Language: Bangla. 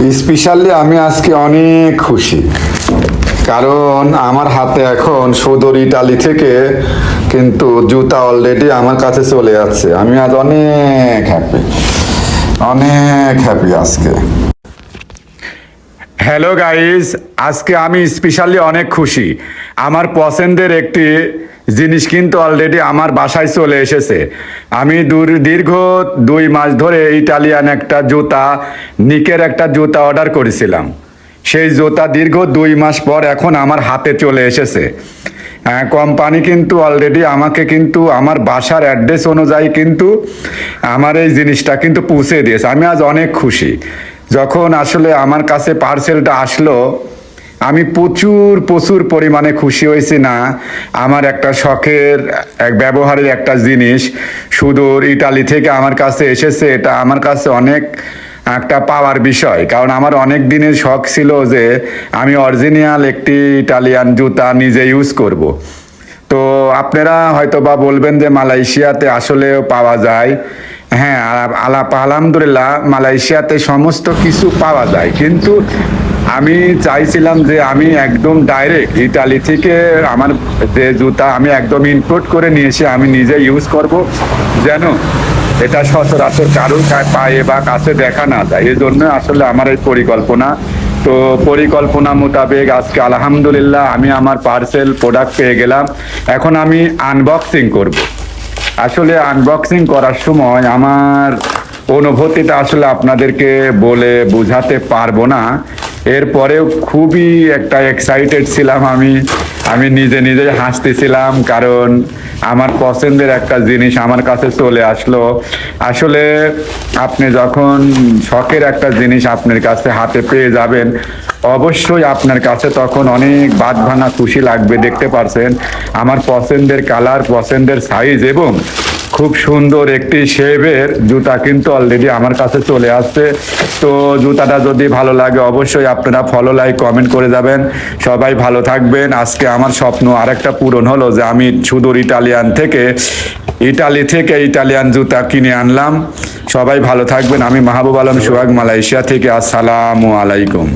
স্পেশালি আমি আজকে অনেক খুশি, কারণ আমার হাতে এখন সুদূর ইটালি থেকে কিন্তু জুতা অলরেডি আমার কাছে চলে যাচ্ছে। আমি আজ অনেক হ্যাপি, অনেক হ্যাপি আজকে। হ্যালো গাইস, আজকে আমি স্পেশালি অনেক খুশি। আমার পছন্দের একটি জিনিস কিন্তু অলরেডি আমার বাসায় চলে এসেছে। আমি দীর্ঘ 2 মাস ধরে ইটালিয়ান একটা জুতা, নিকের একটা জুতা অর্ডার করেছিলাম। সেই জুতা দীর্ঘ 2 মাস পর এখন আমার হাতে চলে এসেছে। কোম্পানি কিন্তু অলরেডি আমাকে কিন্তু আমার বাসার অ্যাড্রেস অনুযায়ী কিন্তু আমার এই জিনিসটা কিন্তু পৌঁছে দিয়েছে। আমি আজ অনেক খুশি। যখন আসলে আমার কাছে পার্সেলটা আসলো, আমি প্রচুর প্রচুর পরিমাণে খুশি হয়েছি। না, আমার একটা শখের এক ব্যবহারের একটা জিনিস সুদূর ইটালি থেকে আমার কাছে এসেছে, এটা আমার কাছে অনেক একটা পাওয়ার বিষয়। কারণ আমার অনেক দিনের শখ ছিল যে আমি অরিজিনাল একটি ইটালিয়ান জুতা নিজে ইউজ করব। তো আপনারা হয়তো বা বলবেন যে মালয়েশিয়াতে আসলেও পাওয়া যায়। হ্যাঁ, আলহামদুলিল্লাহ মালয়েশিয়াতে সমস্ত কিছু পাওয়া যায়, কিন্তু আমি চাইছিলাম যে আমি একদম ডাইরেক্ট ইটালি থেকে আমার যে জুতা আমি একদম ইম্পোর্ট করে নিয়ে এসে আমি নিজে ইউজ করব, যেন এটা সচরাচর কারোর পায়ে বা কাছে দেখা না যায়। এই জন্য আসলে আমার এই পরিকল্পনা। তো পরিকল্পনা মোতাবেক আজকে আলহামদুলিল্লাহ আমি আমার পার্সেল প্রোডাক্ট পেয়ে গেলাম। এখন আমি আনবক্সিং করব। আসলে আনবক্সিং করার সময় আমার অনুভূতিটা আসলে আপনাদেরকে বলে বোঝাতে পারবো না। এরপরেও খুবই একটা এক্সাইটেড ছিলাম আমি। আমি নিজে নিজে হাসতেছিলাম, কারণ আমার পছন্দের একটা জিনিস আমার কাছে চলে আসলো। আসলে আপনি যখন শখের একটা জিনিস আপনার কাছে হাতে পেয়ে যাবেন, অবশ্যই আপনার কাছে তখন অনেক বাদ ভাঙা খুশি লাগবে। দেখতে পারছেন আমার পছন্দের কালার, পছন্দের সাইজ এবং খুব সুন্দর একটি শেপের জুতা কিন্তু অলরেডি আমার কাছে চলে আসছে। তো জুতাটা যদি ভালো লাগে অবশ্যই আপনারা ফলো, লাইক, কমেন্ট করে যাবেন। সবাই ভালো থাকবেন। আজকে আমার স্বপ্ন আরেকটা পূরণ হলো যে আমি সুদূর ইটালি থেকে ইটালিয়ান জুতা কিনে আনলাম। সবাই ভালো থাকবেন। আমি মাহবুব আলম সোহাগ, মালয়েশিয়া থেকে। আসসালামু আলাইকুম।